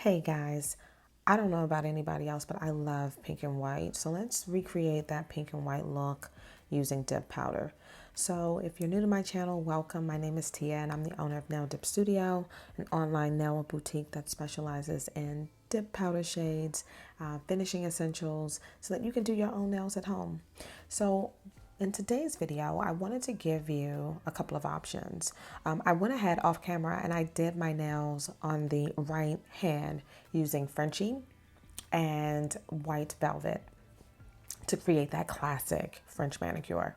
Hey guys, I don't know about anybody else, but I love pink and white. So let's recreate that pink and white look using dip powder. So if you're new to my channel, welcome. My name is Tia and I'm the owner of Nail Dip Studio, an online nail boutique that specializes in dip powder shades, finishing essentials, so that you can do your own nails at home. So in today's video, I wanted to give you a couple of options. I went ahead off camera and I did my nails on the right hand using Frenchie and white velvet to create that classic French manicure.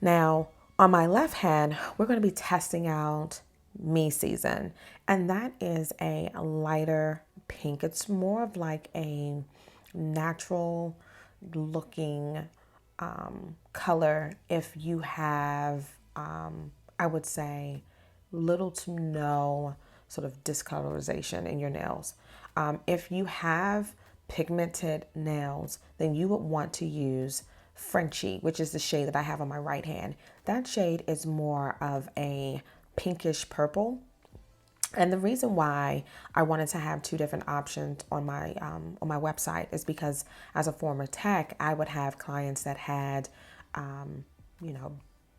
Now, on my left hand, we're going to be testing out Me Season, and that is a lighter pink. It's more of like a natural looking color if you have, I would say, little to no sort of discolorization in your nails. If you have pigmented nails, then you would want to use Frenchie, which is the shade that I have on my right hand. That shade is more of a pinkish purple. And the reason why I wanted to have two different options on my website is because as a former tech, I would have clients that had, you know,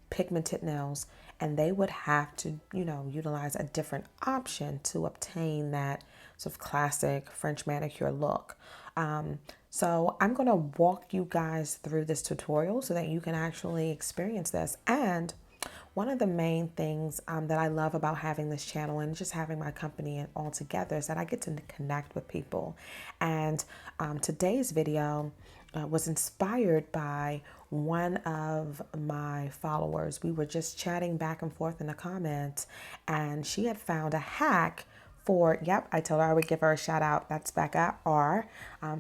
pigmented nails, and they would have to, utilize a different option to obtain that sort of classic French manicure look. So I'm going to walk you guys through this tutorial so that you can actually experience this. And one of the main things that I love about having this channel and just having my company all together is that I get to connect with people. And today's video was inspired by one of my followers. We were just chatting back and forth in the comments, and she had found a hack for, yep, I told her I would give her a shout out. That's Becca R.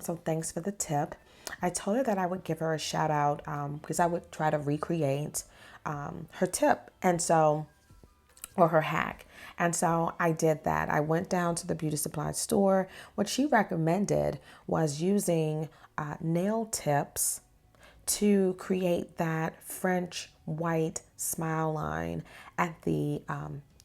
So thanks for the tip. I told her that I would give her a shout out because I would try to recreate her tip, or her hack. And so I did that. I went down to the beauty supply store. What she recommended was using nail tips to create that French white smile line at the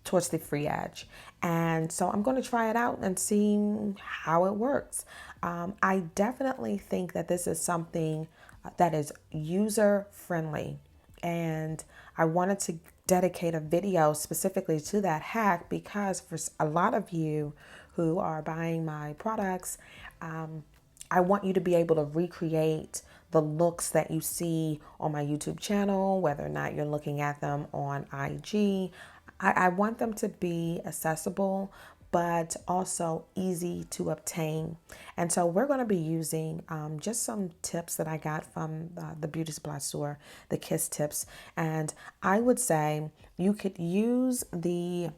towards the free edge. And so I'm going to try it out and see how it works. I definitely think that this is something that is user friendly, and I wanted to dedicate a video specifically to that hack because for a lot of you who are buying my products, I want you to be able to recreate the looks that you see on my YouTube channel, whether or not you're looking at them on IG. I want them to be accessible, but also easy to obtain. And so we're going to be using just some tips that I got from the beauty supply store, the Kiss tips. And I would say you could use the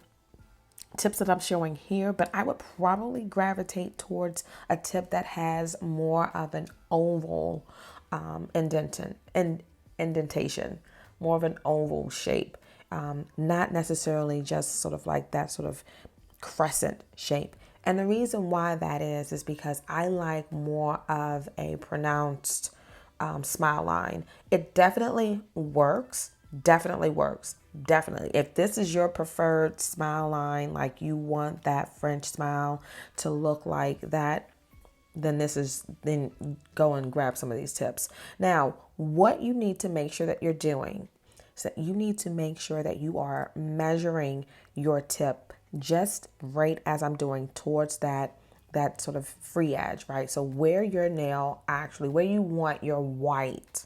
tips that I'm showing here, but I would probably gravitate towards a tip that has more of an oval indentation, more of an oval shape, not necessarily just sort of like that sort of crescent shape. And the reason why that is because I like more of a pronounced smile line. It definitely works. Definitely works. Definitely. If this is your preferred smile line, like you want that French smile to look like that, then go and grab some of these tips. Now, what you need to make sure that you're doing is that you need to make sure that you are measuring your tip just right as I'm doing towards that sort of free edge, right? So where your nail actually, where you want your white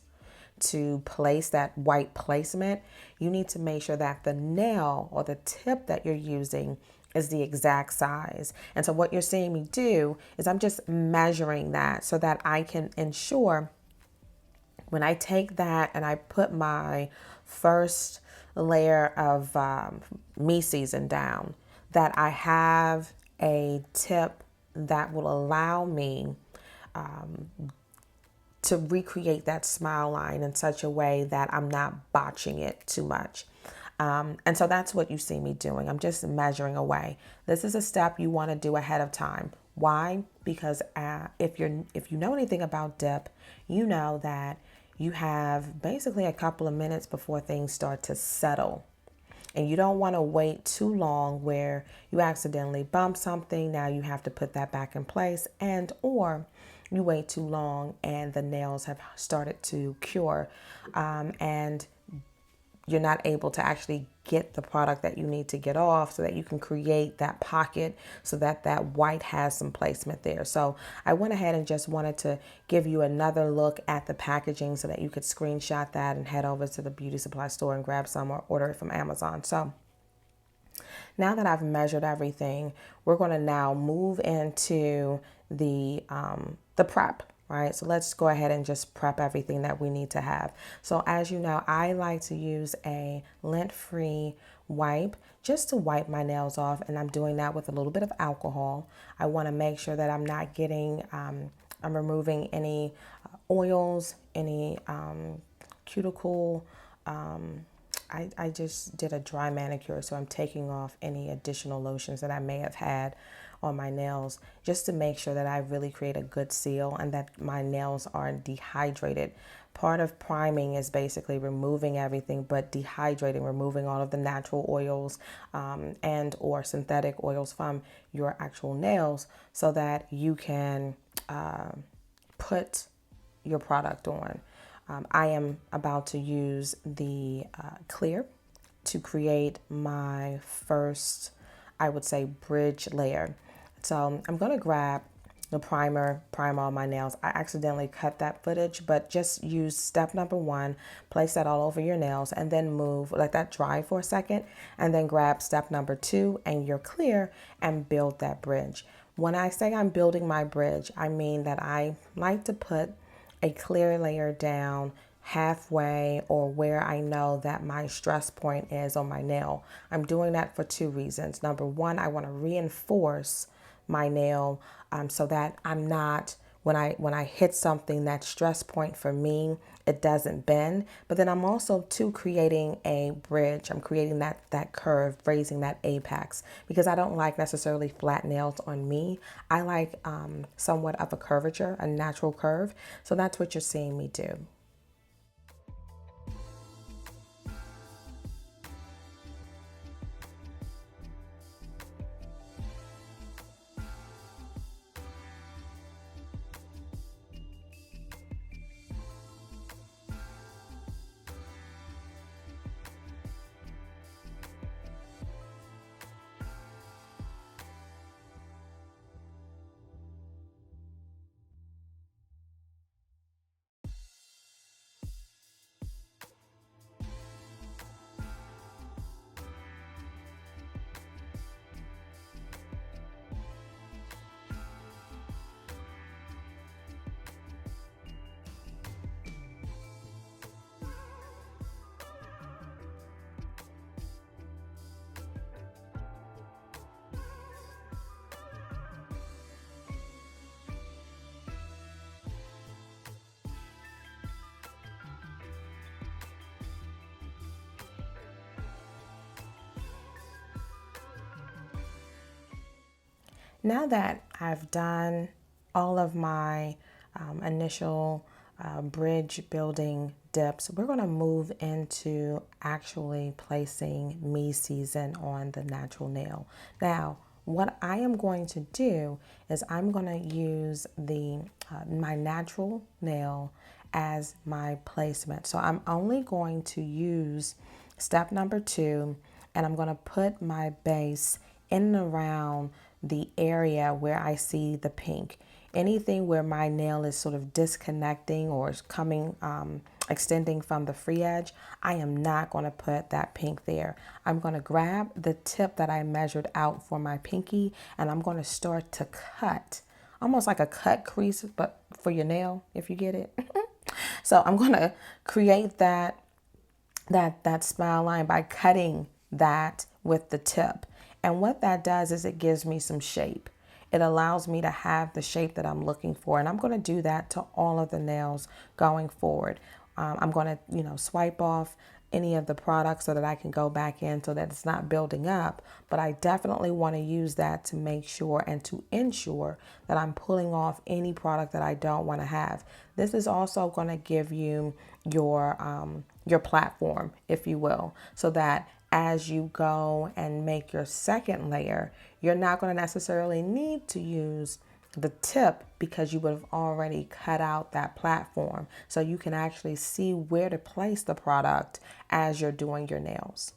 to place that white placement, you need to make sure that the nail or the tip that you're using is the exact size. And so what you're seeing me do is I'm just measuring that so that I can ensure when I take that and I put my first layer of Me Season down, that I have a tip that will allow me to recreate that smile line in such a way that I'm not botching it too much. And so that's what you see me doing. I'm just measuring away. This is a step you want to do ahead of time. Why? Because if you know anything about dip, you know that you have basically a couple of minutes before things start to settle. And you don't want to wait too long where you accidentally bump something. Now you have to put that back in place, and or you wait too long and the nails have started to cure, and you're not able to actually get the product that you need to get off so that you can create that pocket so that that white has some placement there. So I went ahead and just wanted to give you another look at the packaging so that you could screenshot that and head over to the beauty supply store and grab some or order it from Amazon. So now that I've measured everything, we're going to now move into the prep. Right, so let's go ahead and just prep everything that we need to have. So as you know, I like to use a lint-free wipe just to wipe my nails off, and I'm doing that with a little bit of alcohol. I want to make sure that I'm not getting, I'm removing any oils, any cuticle. I just did a dry manicure, so I'm taking off any additional lotions that I may have had on my nails just to make sure that I really create a good seal and that my nails are dehydrated. Part of priming is basically removing everything but dehydrating, removing all of the natural oils and or synthetic oils from your actual nails so that you can put your product on. I am about to use the clear to create my first, I would say, bridge layer. So I'm going to grab the primer, prime all my nails. I accidentally cut that footage, but just use step number 1, place that all over your nails, and then move, let that dry for a second, and then grab step number 2 and you're clear and build that bridge. When I say I'm building my bridge, I mean that I like to put a clear layer down halfway or where I know that my stress point is on my nail. I'm doing that for 2 reasons. Number 1, I want to reinforce my nail so that I'm not, when I hit something, that stress point for me, it doesn't bend. But then I'm also too creating a bridge. I'm creating that curve, raising that apex, because I don't like necessarily flat nails on me. I like somewhat of a curvature, a natural curve. So that's what you're seeing me do. Now that I've done all of my initial bridge building dips, we're going to move into actually placing Me Season on the natural nail. Now, what I am going to do is I'm going to use the my natural nail as my placement. So I'm only going to use step number 2, and I'm going to put my base in and around the area where I see the pink. Anything where my nail is sort of disconnecting or is coming, extending from the free edge, I am not going to put that pink there. I'm going to grab the tip that I measured out for my pinky, and I'm going to start to cut, almost like a cut crease, but for your nail, if you get it. So I'm going to create that smile line by cutting that with the tip. And what that does is it gives me some shape. It allows me to have the shape that I'm looking for. And I'm going to do that to all of the nails going forward. I'm going to, swipe off any of the products so that I can go back in so that it's not building up. But I definitely want to use that to make sure and to ensure that I'm pulling off any product that I don't want to have. This is also going to give you your platform, if you will, so that as you go and make your second layer, you're not going to necessarily need to use the tip because you would have already cut out that platform. So you can actually see where to place the product as you're doing your nails.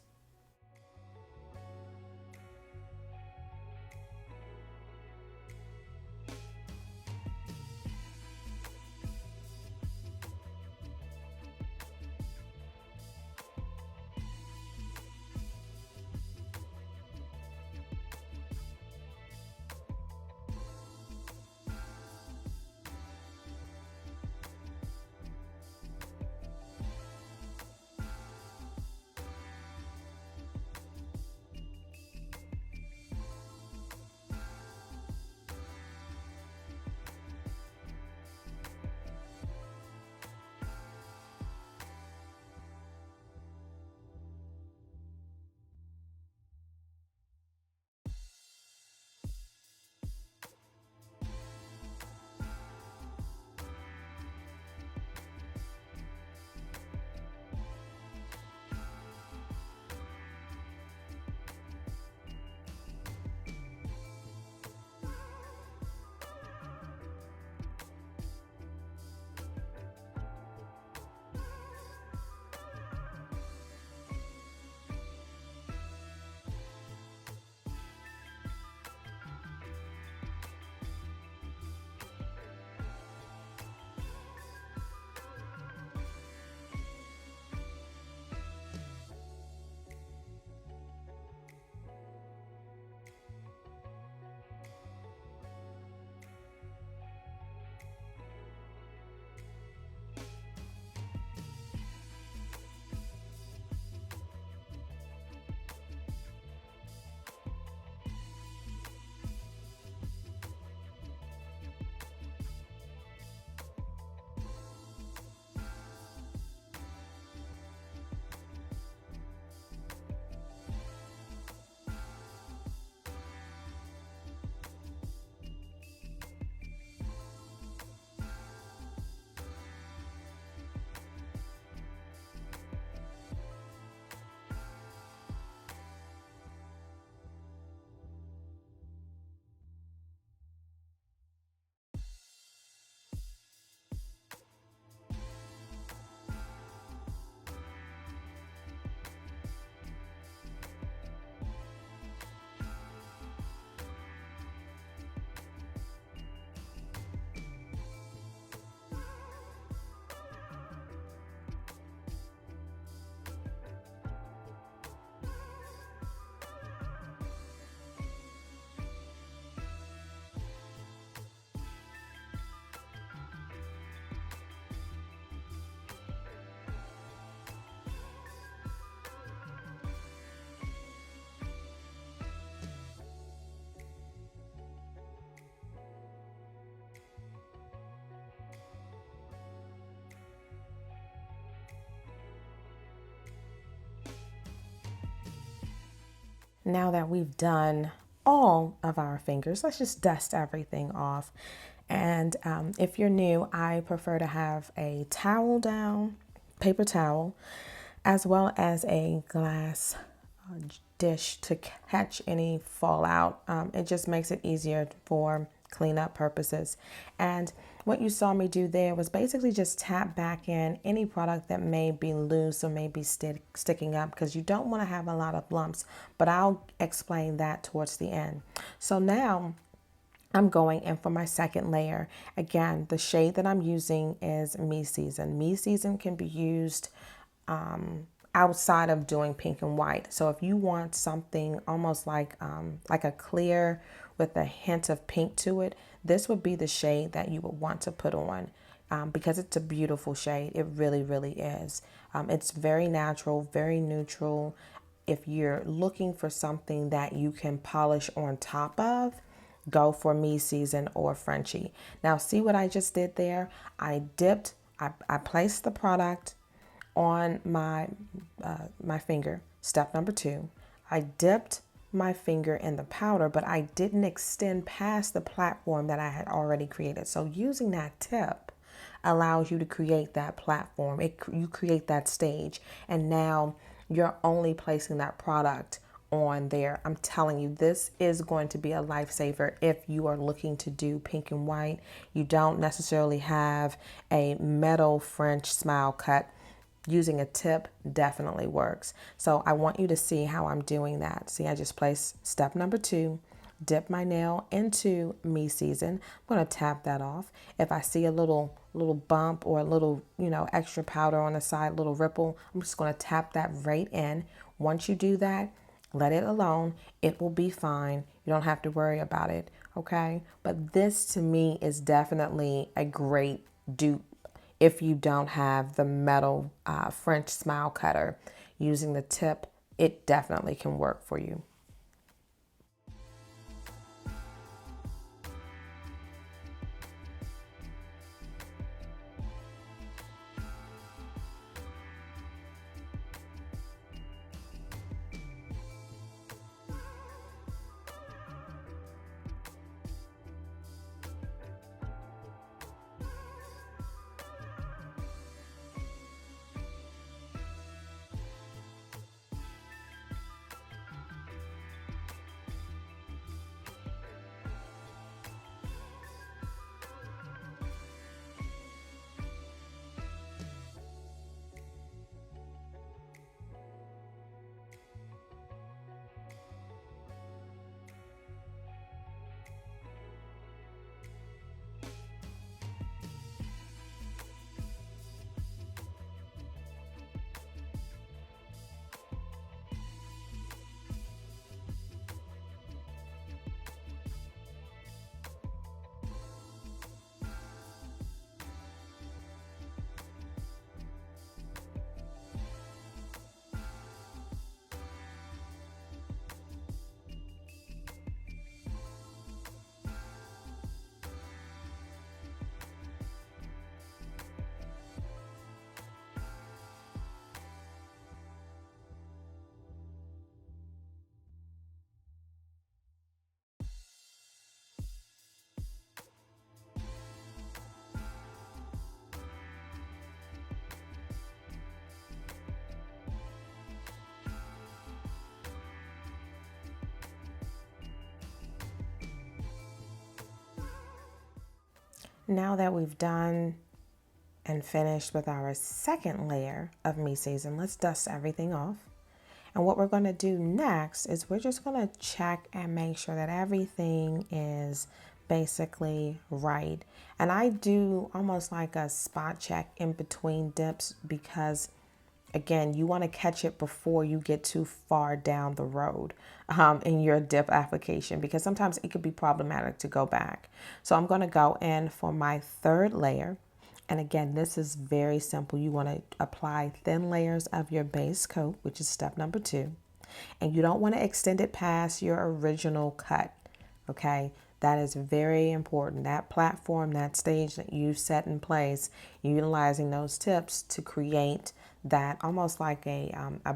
Now that we've done all of our fingers, let's just dust everything off. And if you're new, I prefer to have a towel down, paper towel, as well as a glass dish to catch any fallout. It just makes it easier for cleanup purposes. And what you saw me do there was basically just tap back in any product that may be loose or may be sticking up, because you don't want to have a lot of lumps, but I'll explain that towards the end. So now I'm going in for my second layer. Again, the shade that I'm using is Me Season. Me Season can be used outside of doing pink and white. So if you want something almost like a clear with a hint of pink to it, this would be the shade that you would want to put on, because it's a beautiful shade. It really, really is. It's very natural, very neutral. If you're looking for something that you can polish on top of, go for Me Season or Frenchie. Now see what I just did there? I placed the product on my finger, step number 2. I dipped my finger in the powder, but I didn't extend past the platform that I had already created. So using that tip allows you to create that platform. You create that stage. And now you're only placing that product on there. I'm telling you, this is going to be a lifesaver if you are looking to do pink and white. You don't necessarily have a metal French smile cut. Using a tip definitely works. So I want you to see how I'm doing that. See, I just place step number 2, dip my nail into Me Season. I'm going to tap that off. If I see a little bump or a little, extra powder on the side, little ripple, I'm just going to tap that right in. Once you do that, let it alone. It will be fine. You don't have to worry about it, okay? But this to me is definitely a great dupe if you don't have the metal French smile cutter. Using the tip, it definitely can work for you. Now that we've done and finished with our second layer of Me Season, let's dust everything off. And what we're going to do next is we're just going to check and make sure that everything is basically right. And I do almost like a spot check in between dips because, again, you want to catch it before you get too far down the road in your dip application, because sometimes it could be problematic to go back. So I'm going to go in for my third layer. And again, this is very simple. You want to apply thin layers of your base coat, which is step number 2. And you don't want to extend it past your original cut, okay? That is very important. That platform, that stage that you set in place, utilizing those tips to create that almost like a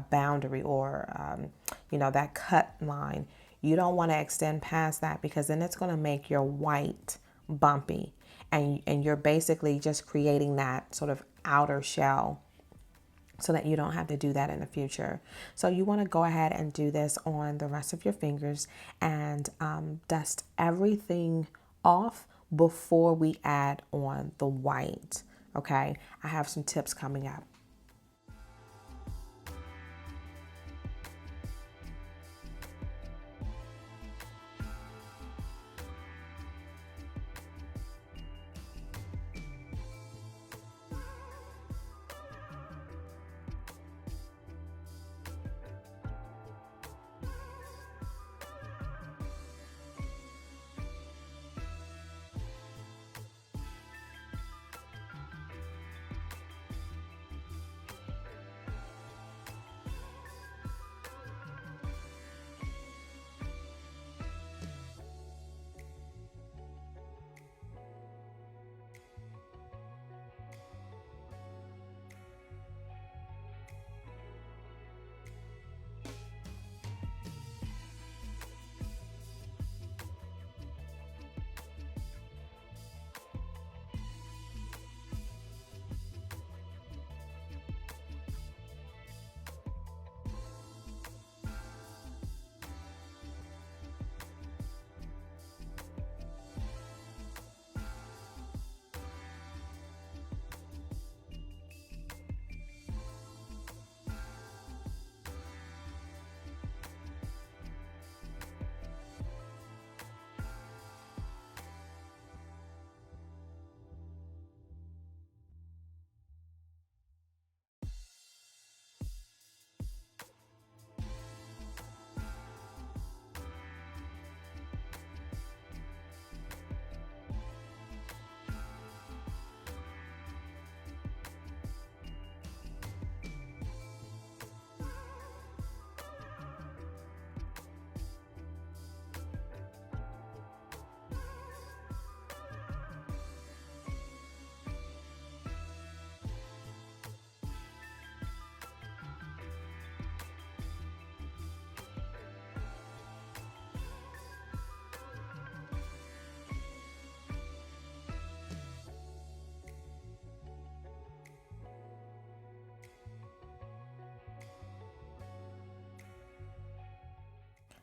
boundary or, that cut line. You don't want to extend past that because then it's going to make your white bumpy. And you're basically just creating that sort of outer shell so that you don't have to do that in the future. So you want to go ahead and do this on the rest of your fingers and dust everything off before we add on the white. Okay, I have some tips coming up.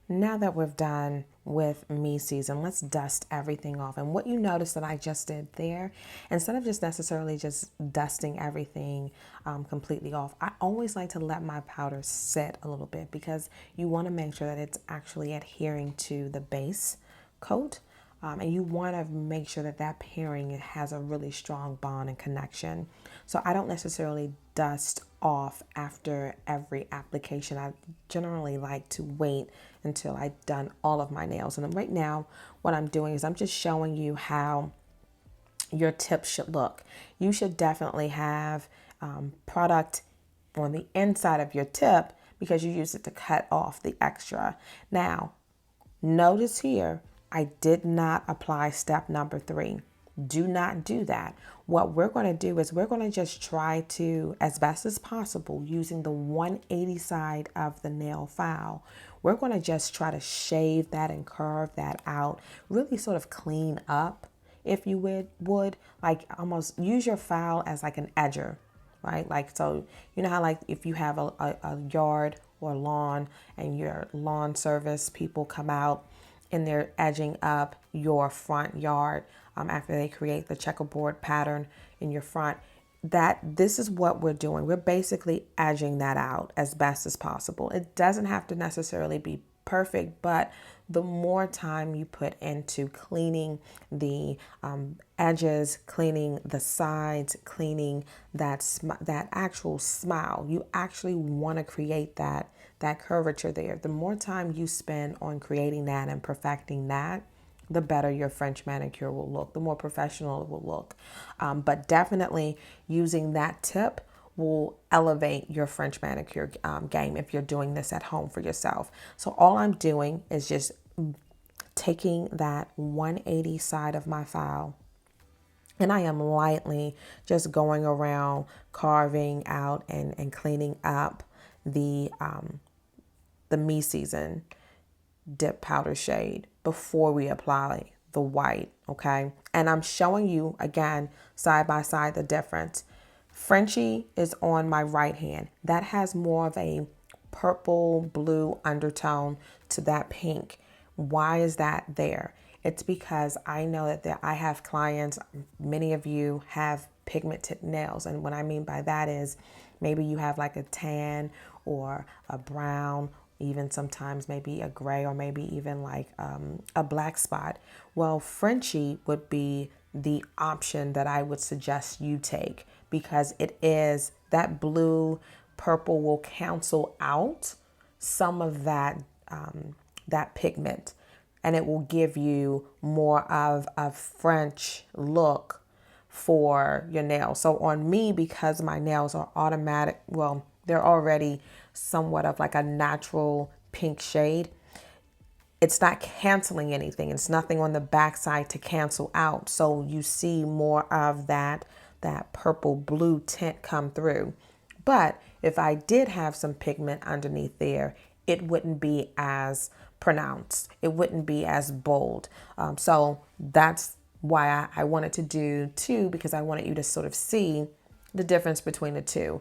Now that we've done with Me Season, let's dust everything off. And what you notice that I just did there, instead of just necessarily just dusting everything completely off, I always like to let my powder sit a little bit because you want to make sure that it's actually adhering to the base coat. And you want to make sure that that pairing has a really strong bond and connection. So I don't necessarily dust off after every application. I generally like to wait until I've done all of my nails. And right now, what I'm doing is I'm just showing you how your tips should look. You should definitely have product on the inside of your tip because you use it to cut off the extra. Now, notice here, I did not apply step number 3. Do not do that. What we're going to do is we're going to just try to, as best as possible, using the 180 side of the nail file, we're going to just try to shave that and curve that out, really sort of clean up, if you would like almost use your file as like an edger, right? Like, so you know how like if you have a yard or lawn and your lawn service people come out and they're edging up your front yard after they create the checkerboard pattern in your front, that this is what we're doing. We're basically edging that out as best as possible. It doesn't have to necessarily be perfect, but the more time you put into cleaning the edges, cleaning the sides, cleaning that actual smile, you actually want to create that curvature there. The more time you spend on creating that and perfecting that, the better your French manicure will look, the more professional it will look. But definitely using that tip will elevate your French manicure game if you're doing this at home for yourself. So all I'm doing is just taking that 180 side of my file and I am lightly just going around carving out and cleaning up the Me Season dip powder shade before we apply the white, okay? And I'm showing you, again, side by side the difference. Frenchie is on my right hand. That has more of a purple blue undertone to that pink. Why is that there? It's because I know that I have clients, many of you have pigmented nails. And what I mean by that is maybe you have like a tan or a brown, even sometimes maybe a gray or maybe even like a black spot. Well, Frenchie would be the option that I would suggest you take because it is that blue purple will cancel out some of that that pigment and it will give you more of a French look for your nails. So on me, because my nails are automatic, well, they're already somewhat of like a natural pink shade. It's not canceling anything. It's nothing on the backside to cancel out. So you see more of that purple blue tint come through. But if I did have some pigment underneath there, it wouldn't be as pronounced. It wouldn't be as bold. So that's why I wanted to do 2, because I wanted you to sort of see the difference between the 2.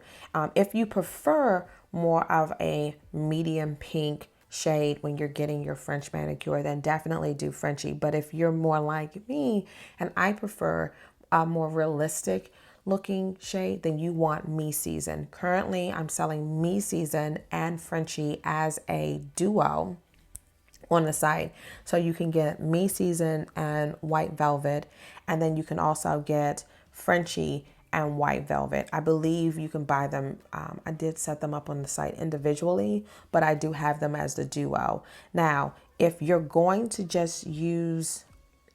If you prefer more of a medium pink shade when you're getting your French manicure, then definitely do Frenchie. But if you're more like me and I prefer a more realistic looking shade, then you want Me Season. Currently, I'm selling Me Season and Frenchie as a duo on the site. So you can get Me Season and White Velvet, and then you can also get Frenchie and White Velvet. I believe you can buy them. I did set them up on the site individually, but I do have them as the duo. Now, if you're going to just use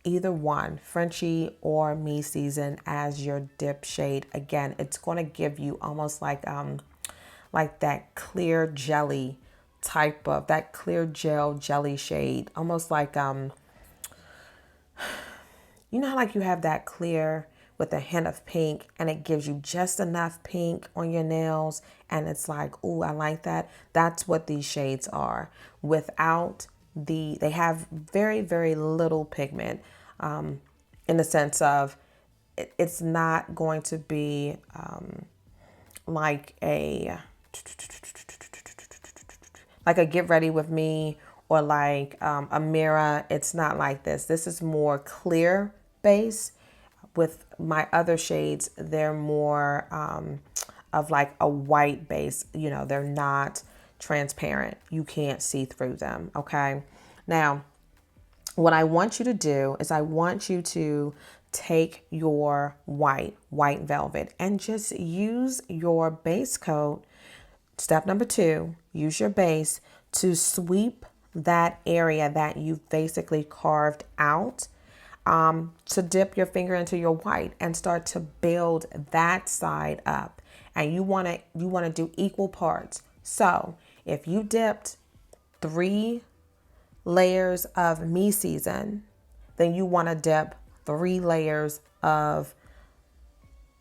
either one, Frenchie or Me Season as your dip shade, again, it's going to give you almost like that clear jelly type of, that clear gel jelly shade, almost like you know how like you have that clear with a hint of pink and it gives you just enough pink on your nails and it's like, oh, I like that. That's what these shades are. Without they have very, very little pigment in the sense of it's not going to be like a Get Ready With Me or like a mirror. It's not like this. This is more clear base. With my other shades, they're more of like a white base. You know, they're not transparent. You can't see through them, okay? Now, what I want you to do is I want you to take your white velvet, and just use your base coat. Step number 2, use your base to sweep that area that you've basically carved out, to dip your finger into your white and start to build that side up. And you want to do equal parts. So if you dipped 3 layers of me season, then you want to dip 3 layers of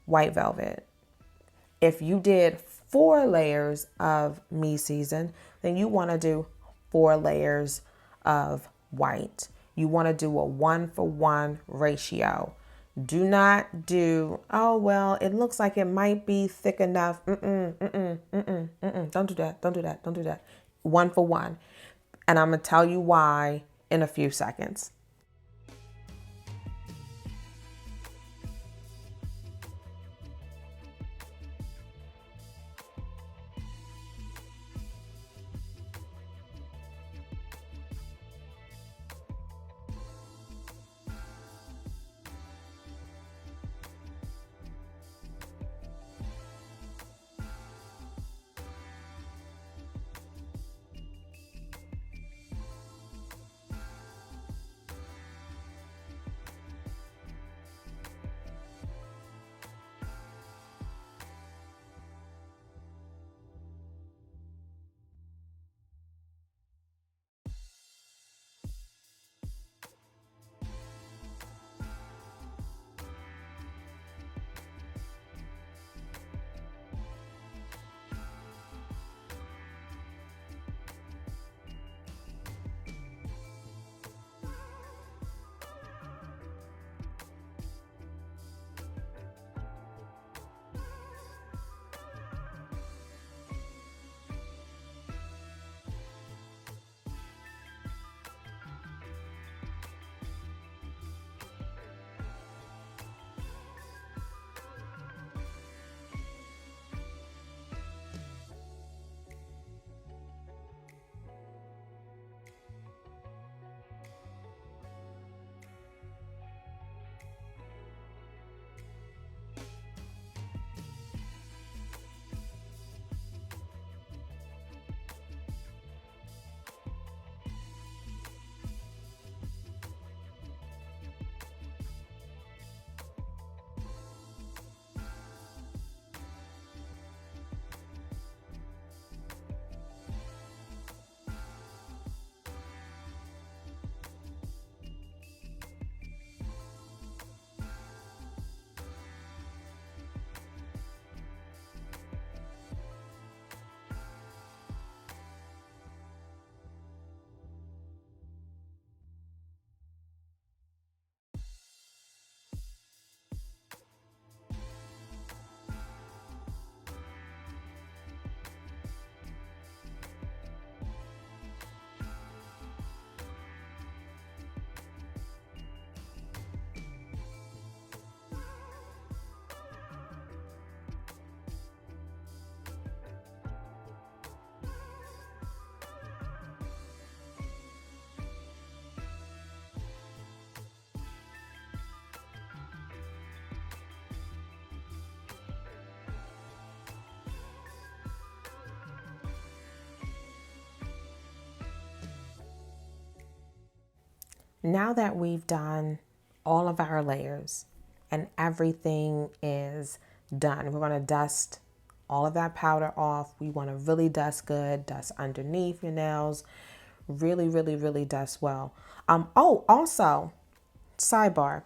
white velvet. If you did 4 layers of me season, then you want to do 4 layers of white. You want to do a 1-for-1 ratio. Do not do, oh, well, it looks like it might be thick enough. Don't do that. Don't do that. Don't do that. 1-for-1. And I'm going to tell you why in a few seconds. Now that we've done all of our layers and everything is done, we're going to dust all of that powder off. We want to really dust good, dust underneath your nails, really, really, really dust well. Oh, also, sidebar,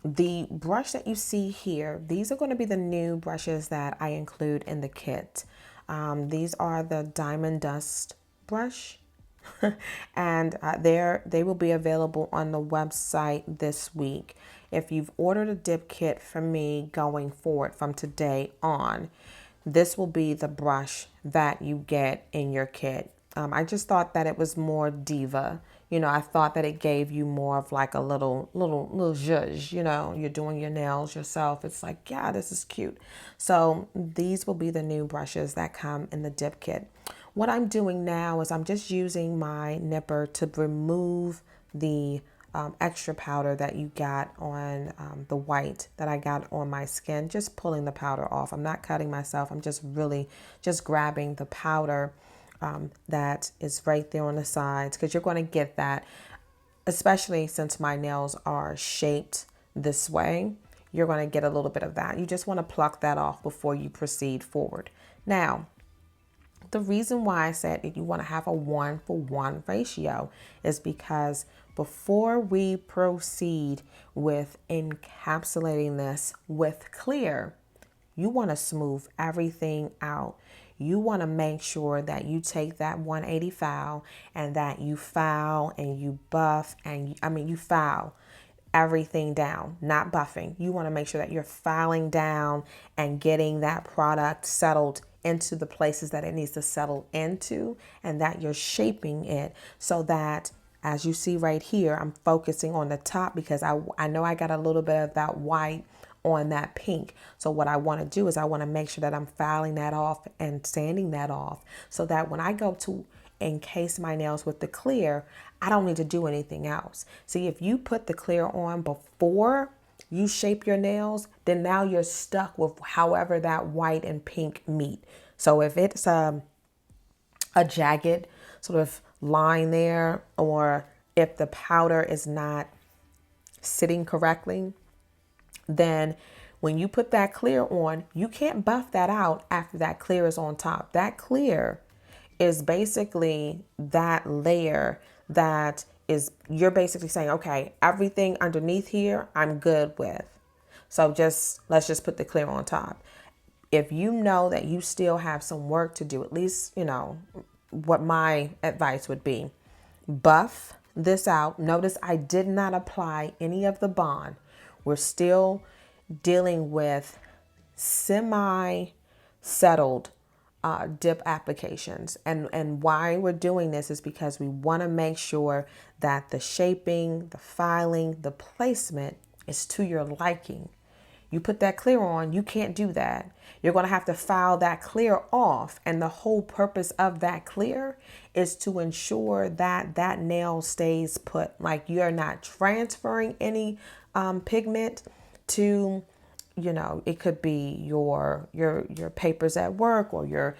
the brush that you see here, these are going to be the new brushes that I include in the kit. These are the Diamond Dust brush. And they will be available on the website this week. If you've ordered a dip kit from me going forward from today on, this will be the brush that you get in your kit. I just thought that it was more diva. You know, I thought that it gave you more of like a little zhuzh, you know, you're doing your nails yourself. It's like, yeah, this is cute. So these will be the new brushes that come in the dip kit. What I'm doing now is I'm just using my nipper to remove the extra powder that you got on the white that I got on my skin, just pulling the powder off. I'm not cutting myself. I'm just really just grabbing the powder that is right there on the sides, because you're going to get that, especially since my nails are shaped this way. You're going to get a little bit of that. You just want to pluck that off before you proceed forward. Now, the reason why I said if you want to have a 1-for-1 ratio is because before we proceed with encapsulating this with clear, you want to smooth everything out. You want to make sure that you take that 180 file and that you file and you buff and you file everything down, not buffing. You want to make sure that you're filing down and getting that product settled into the places that it needs to settle into, and that you're shaping it so that, as you see right here, I'm focusing on the top because I know I got a little bit of that white on that pink. So what I want to do is I want to make sure that I'm filing that off and sanding that off so that when I go to encase my nails with the clear, I don't need to do anything else. See, if you put the clear on before you shape your nails, then now you're stuck with however that white and pink meet. So if it's a jagged sort of line there, or if the powder is not sitting correctly, then when you put that clear on, you can't buff that out after that clear is on top. That clear is basically that layer that is, you're basically saying, okay, everything underneath here, I'm good with. So let's just put the clear on top. If you know that you still have some work to do, at least, you know, what my advice would be, buff this out. Notice I did not apply any of the bond. We're still dealing with semi-settled dip applications. And why we're doing this is because we want to make sure that the shaping, the filing, the placement is to your liking. You put that clear on, you can't do that. You're going to have to file that clear off. And the whole purpose of that clear is to ensure that that nail stays put. Like, you're not transferring any pigment to, you know, it could be your papers at work or your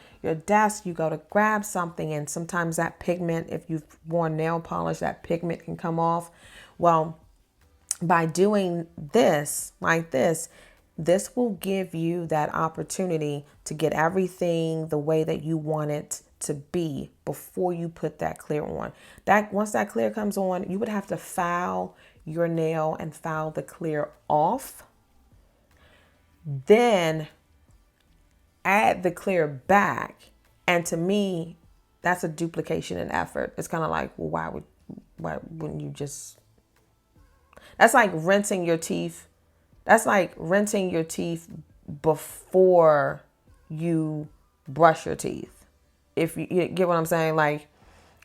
desk. You go to grab something, and sometimes that pigment, if you've worn nail polish, that pigment can come off. Well, by doing this like this will give you that opportunity to get everything the way that you want it to be before you put that clear on. That once that clear comes on, you would have to file your nail and file the clear off. Then add the clear back. And to me, that's a duplication in effort. It's kind of like, well, why wouldn't you just... That's like rinsing your teeth. That's like rinsing your teeth before you brush your teeth. If you get what I'm saying, like,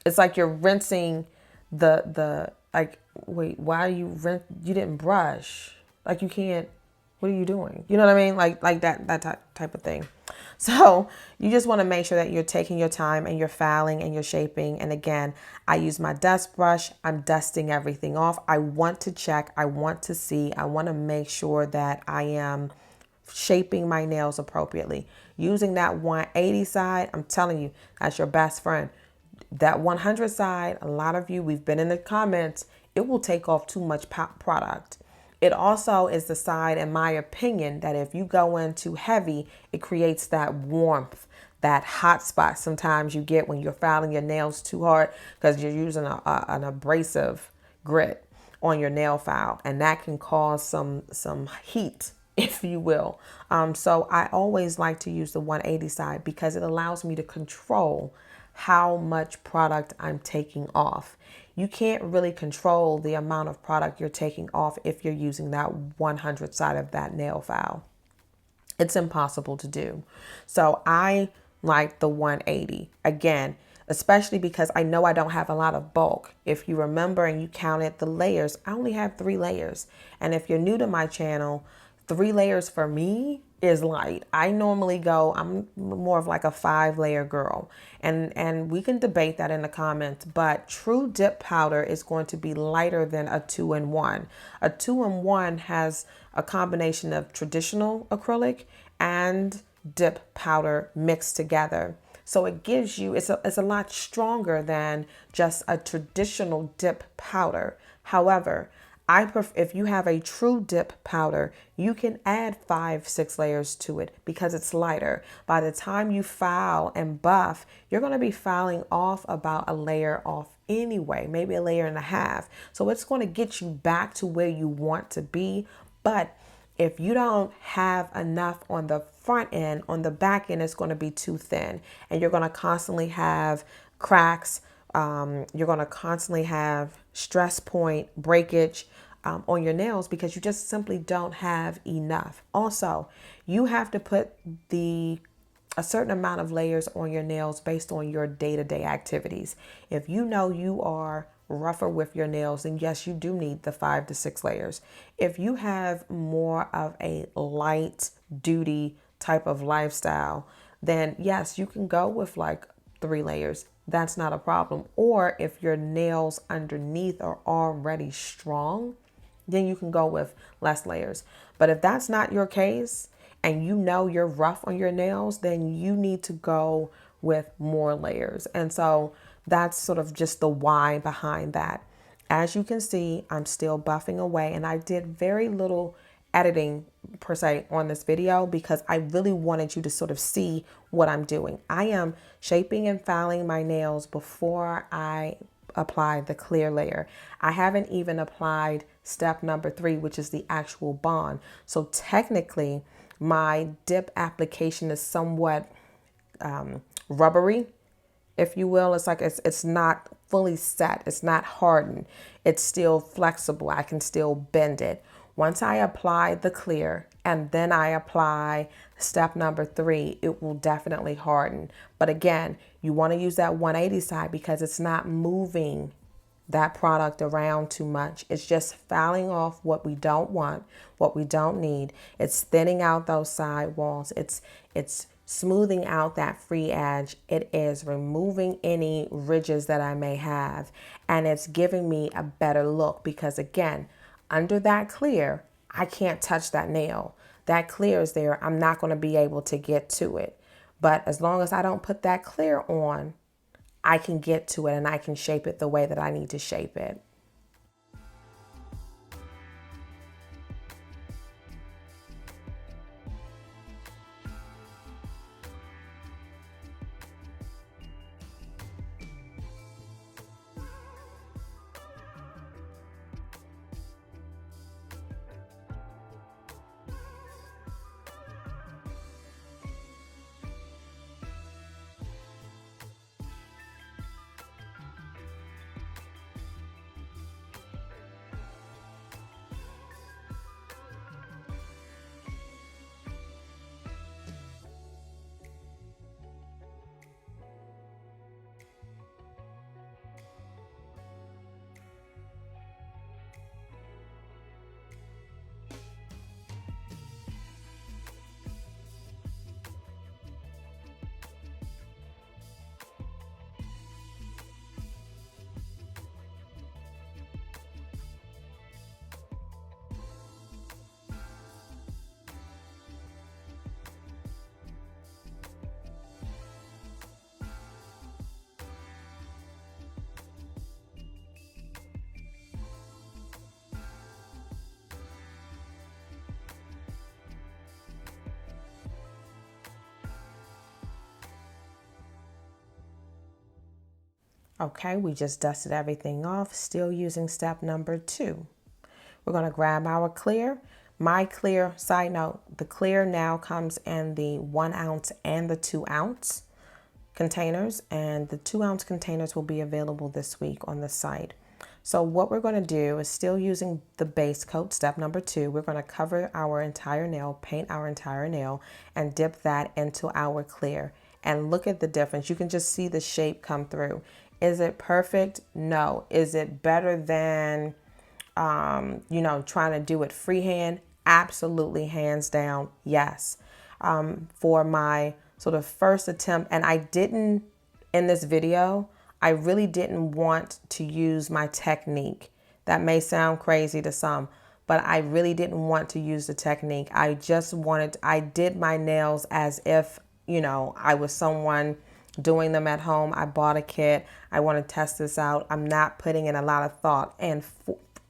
it's like you're rinsing the like, wait, why are you you didn't brush? Like, you can't, what are you doing? You know what I mean? Like that type of thing. So you just want to make sure that you're taking your time and you're filing and you're shaping. And again, I use my dust brush. I'm dusting everything off. I want to check. I want to see. I want to make sure that I am shaping my nails appropriately. Using that 180 side, I'm telling you, that's your best friend. That 100 side, a lot of you, we've been in the comments, it will take off too much product. It also is the side, in my opinion, that if you go in too heavy, it creates that warmth, that hot spot sometimes you get when you're filing your nails too hard because you're using an abrasive grit on your nail file, and that can cause some heat, if you will. So I always like to use the 180 side because it allows me to control how much product I'm taking off. You can't really control the amount of product you're taking off if you're using that 100 side of that nail file. It's impossible to do. So I like the 180. Again, especially because I know I don't have a lot of bulk. If you remember and you counted the layers, I only have 3 layers. And if you're new to my channel, 3 layers for me is light. I normally I'm more of like a 5 layer girl. And we can debate that in the comments, but true dip powder is going to be lighter than a 2-in-1. A 2-in-1 has a combination of traditional acrylic and dip powder mixed together. So it gives you, it's a lot stronger than just a traditional dip powder. However, if you have a true dip powder, you can add 5, 6 layers to it because it's lighter. By the time you file and buff, you're going to be filing off about a layer off anyway, maybe a layer and a half. So it's going to get you back to where you want to be. But if you don't have enough on the front end, on the back end, it's going to be too thin, and you're going to constantly have cracks. You're going to constantly have stress point breakage on your nails because you just simply don't have enough. Also, you have to put a certain amount of layers on your nails based on your day-to-day activities. If you know you are rougher with your nails, then yes, you do need the 5 to 6 layers. If you have more of a light duty type of lifestyle, then yes, you can go with like 3 layers. That's not a problem. Or if your nails underneath are already strong, then you can go with less layers. But if that's not your case and you know you're rough on your nails, then you need to go with more layers. And so that's sort of just the why behind that. As you can see, I'm still buffing away, and I did very little editing per se on this video because I really wanted you to sort of see what I'm doing. I am shaping and filing my nails before I apply the clear layer. I haven't even applied step number 3, which is the actual bond. So technically my dip application is somewhat rubbery, if you will. It's like it's not fully set. It's not hardened. It's still flexible. I can still bend it. Once I apply the clear and then I apply step number 3, it will definitely harden. But again, you want to use that 180 side because it's not moving that product around too much. It's just fouling off what we don't want, what we don't need. It's thinning out those side walls. It's smoothing out that free edge. It is removing any ridges that I may have, and it's giving me a better look because again, under that clear, I can't touch that nail. That clear is there. I'm not going to be able to get to it. But as long as I don't put that clear on, I can get to it and I can shape it the way that I need to shape it. Okay, we just dusted everything off, still using step number 2. We're going to grab our clear. My clear, side note, the clear now comes in the 1 ounce and the 2 ounce containers, and the 2 ounce containers will be available this week on the site. So what we're going to do is still using the base coat, step number 2. We're going to cover our entire nail, paint our entire nail, and dip that into our clear. and look at the difference. You can just see the shape come through. Is it perfect? No. Is it better than, you know, trying to do it freehand? Absolutely, hands down, yes. For my sort of first attempt, and I didn't, in this video, I really didn't want to use my technique. That may sound crazy to some, but I really didn't want to use the technique. I did my nails as if, you know, I was someone doing them at home. I bought a kit. I want to test this out. I'm not putting in a lot of thought. And,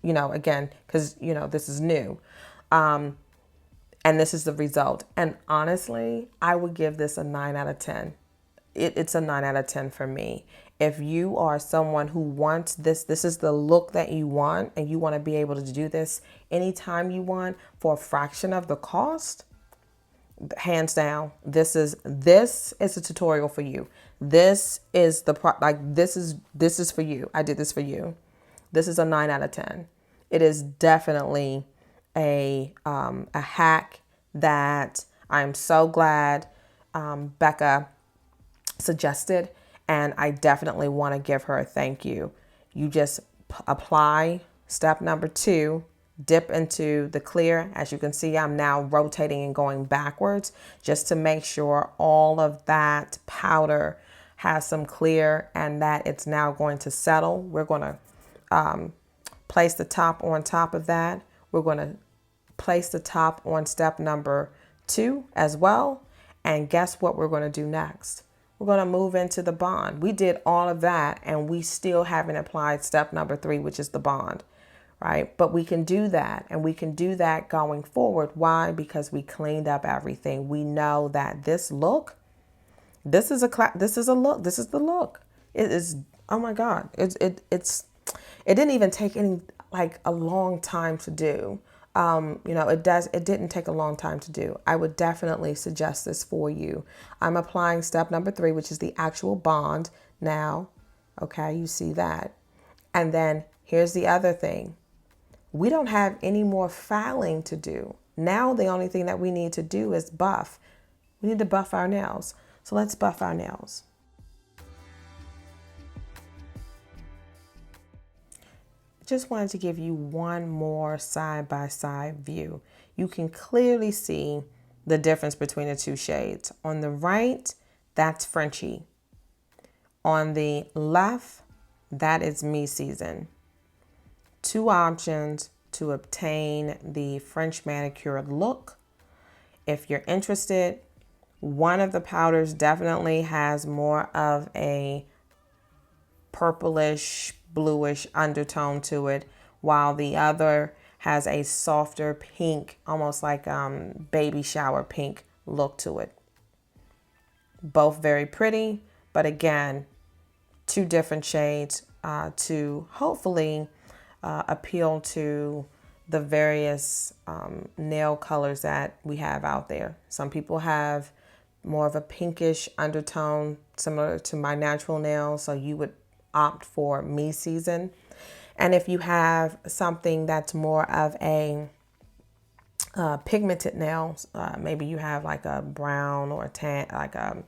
you know, again, because, you know, this is new. And this is the result. And honestly, I would give this a 9 out of 10. It's a 9 out of 10 for me. If you are someone who wants this is the look that you want, and you want to be able to do this anytime you want for a fraction of the cost, hands down, this is a tutorial for you. This is this is for you. I did this for you. This is a 9 out of 10. It is definitely a hack that I'm so glad Becca suggested, and I definitely want to give her a thank you. You just apply step number 2, dip into the clear. As you can see, I'm now rotating and going backwards just to make sure all of that powder has some clear and that it's now going to settle. We're going to place the top on top of that. We're going to place the top on step number 2 as well. And guess what we're going to do next? We're going to move into the bond. We did all of that and we still haven't applied step number 3, which is the bond, right? But we can do that, and we can do that going forward. Why? Because we cleaned up everything. We know that this look, this is the look. It is, oh my God. It didn't even take a long time to do. You know, it didn't take a long time to do. I would definitely suggest this for you. I'm applying step number 3, which is the actual bond now. Okay, you see that. And then here's the other thing. We don't have any more filing to do. Now the only thing that we need to do is buff. We need to buff our nails. So let's buff our nails. Just wanted to give you one more side-by-side view. You can clearly see the difference between the 2 shades. On the right, that's Frenchy. On the left, that is Me Season. 2 options to obtain the French manicure look. If you're interested, one of the powders definitely has more of a purplish, bluish undertone to it, while the other has a softer pink, almost like baby shower pink look to it. Both very pretty, but again, 2 different shades to hopefully appeal to the various nail colors that we have out there. Some people have more of a pinkish undertone similar to my natural nails, so you would opt for Me Season. And if you have something that's more of a pigmented nails, maybe you have like a brown or a tan, like a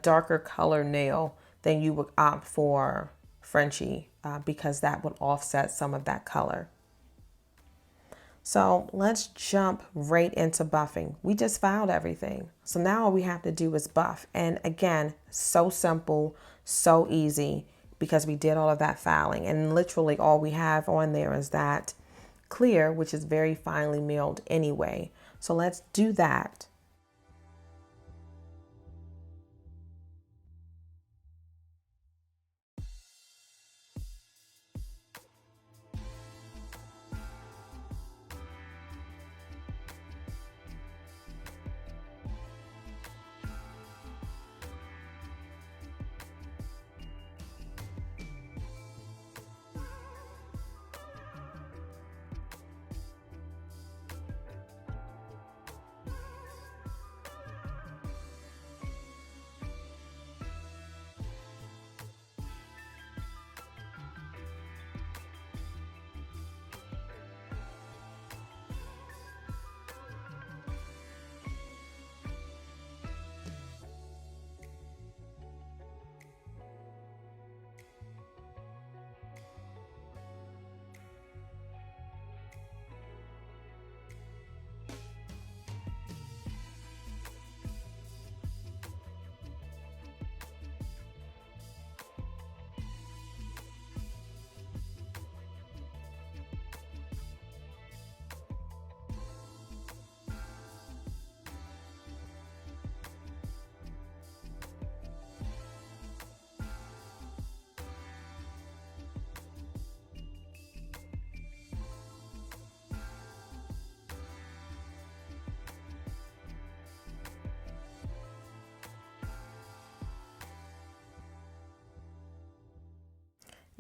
darker color nail, then you would opt for Frenchy because that would offset some of that color. So let's jump right into buffing. We just filed everything. So now all we have to do is buff. And again, so simple, so easy, because we did all of that filing. And literally all we have on there is that clear, which is very finely milled anyway. So let's do that.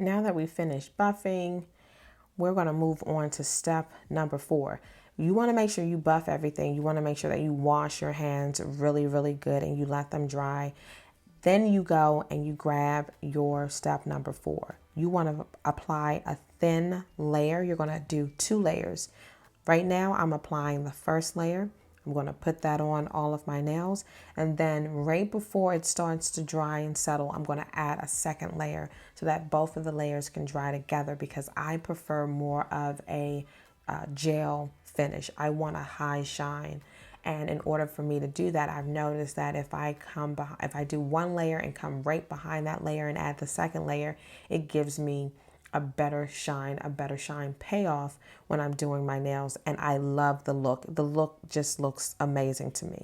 Now that we finished buffing, we're going to move on to step number 4. You want to make sure you buff everything. You want to make sure that you wash your hands really, really good and you let them dry. Then you go and you grab your step number 4. You want to apply a thin layer. You're going to do 2 layers. Right now, I'm applying the first layer. I'm going to put that on all of my nails. And then right before it starts to dry and settle, I'm going to add a second layer so that both of the layers can dry together, because I prefer more of a gel finish. I want a high shine. And in order for me to do that, I've noticed that if I do one layer and come right behind that layer and add the second layer, it gives me a better shine payoff when I'm doing my nails. And I love the look. The look just looks amazing to me.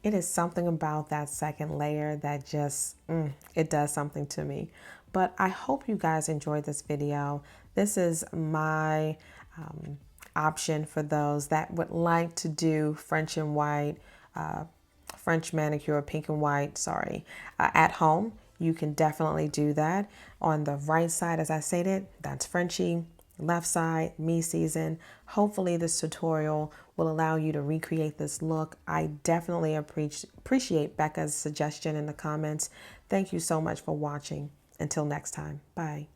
It is something about that second layer that just, it does something to me. But I hope you guys enjoyed this video. This is my option for those that would like to do French and white, French manicure, pink and white, at home. You can definitely do that. On the right side, as I stated, that's Frenchy. Left side, me season. Hopefully this tutorial will allow you to recreate this look. I definitely appreciate Becca's suggestion in the comments. Thank you so much for watching. Until next time, bye.